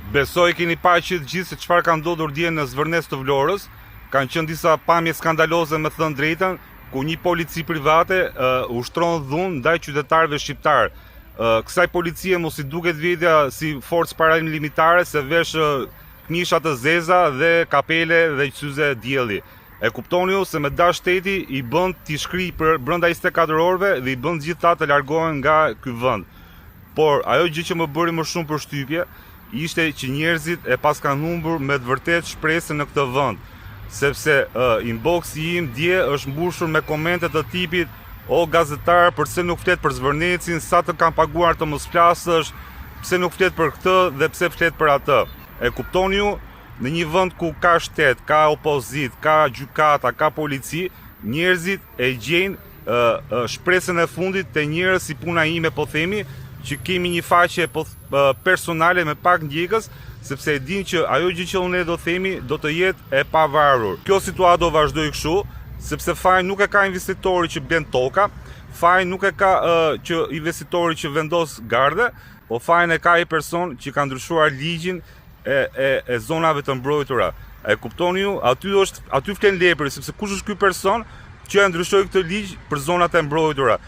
Besoj keni parë që të gjithë se çfarë ka ndodhur dje në Zvërnes të Vlorës. Kanë qenë disa pamje skandaloze, me thënë drejtën, ku një polici private ushtron dhunë ndaj qytetarëve shqiptar. Kësaj policie mos i duket vetja si forcë paralimitare, se vesh këmisha të zeza dhe kapele dhe syze dielli. E kuptoni ju se me dash shteti i bën t'i shkri për brenda 24 orëve dhe i bën gjithë ta të largohen nga ky vend. Por ajo gjë që më bëri më shumë përshtypje ishte që njerëzit e paskan humbur me të vërtet shpresën në këtë vend, sepse inboxi im dje është mbushur me komente të tipit: o gazetar, përse nuk flet për Zvërnecin, sa të kam paguar të mos flasësh, pse nuk flet për këtë dhe pse flet për atë. E kuptoni ju, në një vend ku ka shtet, ka opozit, ka gjykata, ka polici, njerëzit e gjejnë shpresën e fundit te njerëz si puna ime, po themi, që kemi një faqe personale me pak ndjekës, sepse e din që ajo gjë që unë do themi do të jetë e pavarur. Kjo situatë do vazhdoj kështu, sepse fajin nuk e ka investitori që blen toka, fajin nuk e ka që investitori që vendos garde, po fajin e ka i person që ka ndryshuar ligjin e zonave të mbrojtura. E kuptoni ju, aty flen lepëri, sepse kush është ky person që e ndryshoi këtë ligj për zonat e mbrojtura.